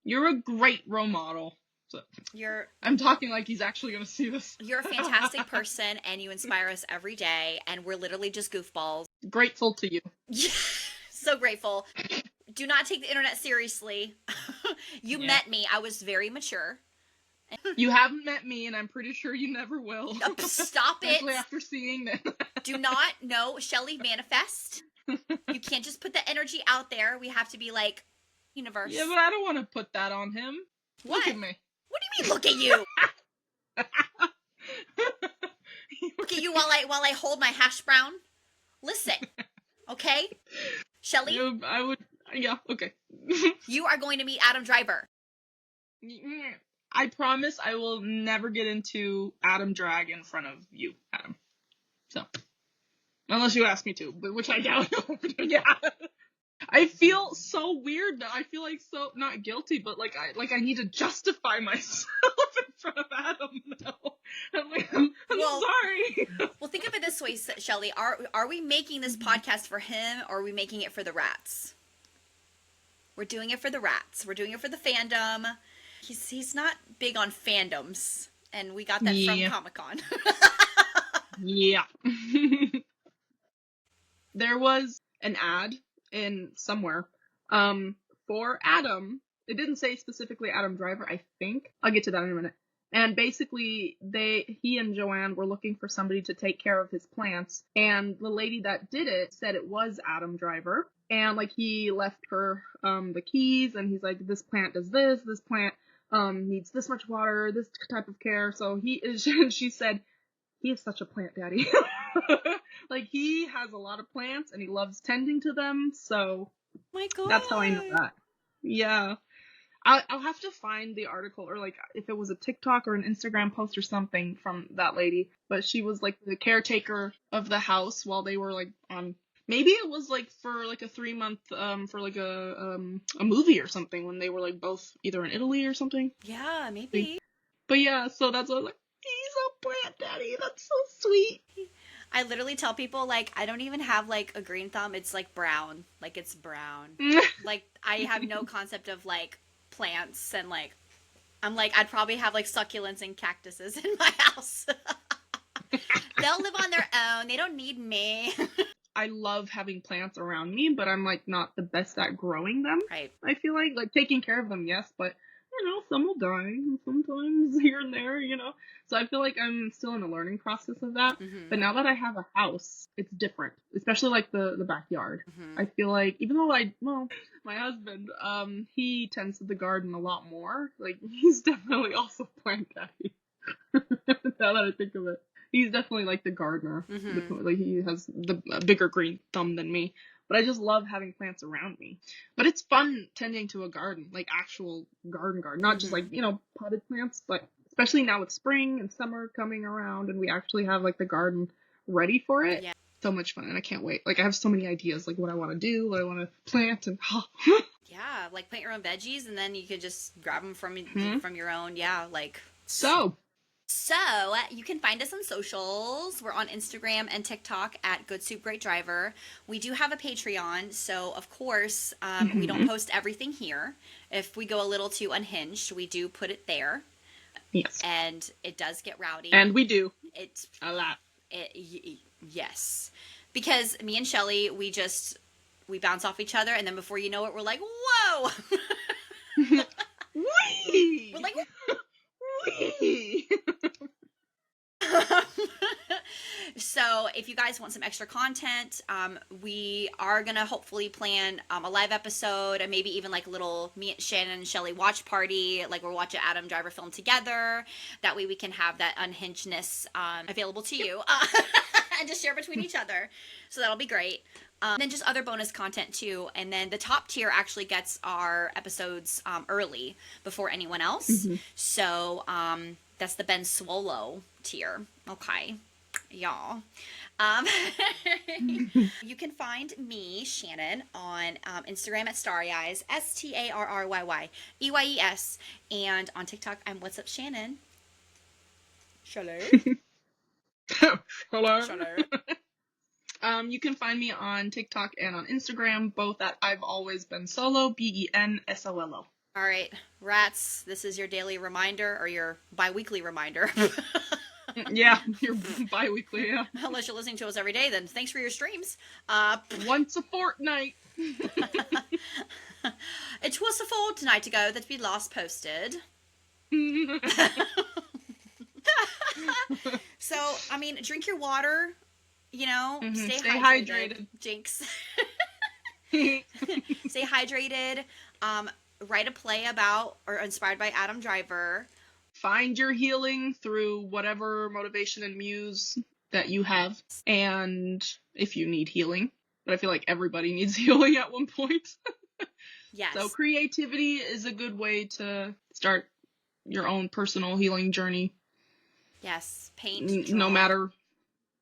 You're a great role model. So I'm talking like he's actually going to see this. You're a fantastic person, and you inspire us every day, and we're literally just goofballs. Grateful to you. Yeah, so grateful. Do not take the internet seriously. You met me. I was very mature. You haven't met me, and I'm pretty sure you never will. Stop it. Especially after seeing this. Do not, no, Shelly, manifest. You can't just put the energy out there. We have to be like, universe. Yeah, but I don't want to put that on him. What? Look at me. What do you mean, look at you? Look at you while I hold my hash brown. Listen, okay? Shelly? Yeah, okay. You are going to meet Adam Driver. I promise I will never get into Adam drag in front of you, Adam. So, unless you ask me to, which I doubt. Yeah. I feel so weird now. I feel like so not guilty, but like I need to justify myself in front of Adam now. I'm sorry. Well, think of it this way, Shelly. Are we making this podcast for him, or are we making it for the rats? We're doing it for the rats. We're doing it for the fandom. He's not big on fandoms. And we got that from Comic-Con. Yeah. There was an ad in somewhere for Adam. It didn't say specifically Adam Driver, I think. I'll get to that in a minute. And basically, he and Joanne were looking for somebody to take care of his plants. And the lady that did it said it was Adam Driver. And, like, he left her the keys, and he's like, this plant does this plant needs this much water, this type of care. So she said, he is such a plant daddy. Like, he has a lot of plants, and he loves tending to them, so my God. That's how I know that. Yeah. I'll have to find the article, or like if it was a TikTok or an Instagram post or something from that lady. But she was like the caretaker of the house while they were like on. Maybe it was like for like a 3-month for like a movie or something when they were like both either in Italy or something. Yeah, maybe. But yeah, so that's what I was like. He's a plant daddy. That's so sweet. I literally tell people, like, I don't even have, like, a green thumb. It's, like, brown. Like, it's brown. Like, I have no concept of, like, plants. And, like, I'm like, I'd probably have, like, succulents and cactuses in my house. They'll live on their own. They don't need me. I love having plants around me, but I'm, like, not the best at growing them. Right. I feel like taking care of them, yes, but, you know, some will die sometimes here and there, you know. So I feel like I'm still in the learning process of that. Mm-hmm. But now that I have a house, it's different, especially like the backyard. Mm-hmm. I feel like even though my husband, he tends to the garden a lot more. Like, he's definitely also plant daddy. Now that I think of it, he's definitely like the gardener. Mm-hmm. Like, he has a bigger green thumb than me. But I just love having plants around me. But it's fun tending to a garden, like actual garden, not just like, you know, potted plants, but especially now with spring and summer coming around and we actually have like the garden ready for it. Yeah. So much fun, and I can't wait. Like, I have so many ideas, like what I want to do, what I want to plant, and yeah, like plant your own veggies, and then you could just grab them from your own. Yeah, like So you can find us on socials. We're on Instagram and TikTok at Good Soup Great Driver. We do have a Patreon, so of course we don't post everything here. If we go a little too unhinged, we do put it there. Yes. And it does get rowdy. And we do. It's a lot. Yes. Because me and Shelly, we bounce off each other, and then before you know it, we're like, whoa! Wee! We're like, wee! So if you guys want some extra content, we are going to hopefully plan a live episode and maybe even like a little me, Shannon, and Shelly watch party. Like, we're watching Adam Driver film together. That way we can have that unhingedness available to you and just share between each other. So that'll be great. And then just other bonus content too. And then the top tier actually gets our episodes early before anyone else. Mm-hmm. So that's the Ben Swallow tier. Okay. Y'all. You can find me, Shannon, on Instagram at Starry Eyes, StarryyEyes, and on TikTok I'm What's Up Shannon. Hello. Hello. You can find me on TikTok and on Instagram, both at I've Always Been Solo, BENSOLO. All right, rats, this is your daily reminder, or your bi-weekly reminder. Yeah, you're bi-weekly, yeah. Unless you're listening to us every day, then thanks for your streams. Once a fortnight. It was a fortnight ago that we last posted. So, I mean, drink your water, you know, stay hydrated. Jinx. Stay hydrated. Write a play about or inspired by Adam Driver. Find your healing through whatever motivation and muse that you have. And if you need healing, but I feel like everybody needs healing at one point. Yes. So creativity is a good way to start your own personal healing journey. Yes. Paint, draw. No matter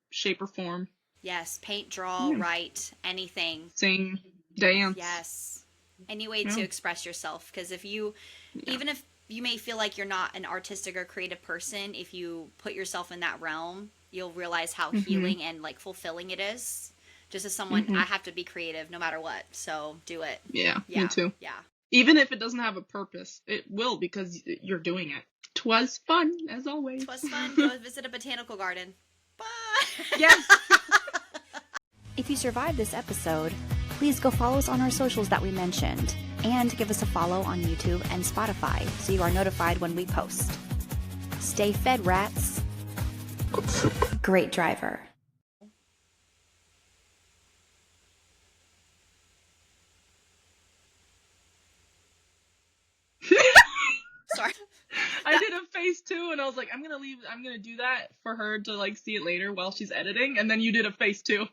shape or form. Yes. Paint, draw, write, anything. Sing, dance. Yes. Any way to express yourself. Because even if you may feel like you're not an artistic or creative person, if you put yourself in that realm, you'll realize how healing and like fulfilling it is. Just as someone, I have to be creative no matter what, so do it. Yeah, me too. Yeah. Even if it doesn't have a purpose, it will, because you're doing it. 'Twas fun, as always. 'Twas fun. Go visit a botanical garden. Bye! Yes! If you survived this episode, please go follow us on our socials that we mentioned, and give us a follow on YouTube and Spotify so you are notified when we post. Stay fed, rats. Great driver. Sorry. I did a face too, and I was like, I'm gonna do that for her to like see it later while she's editing, and then you did a face too.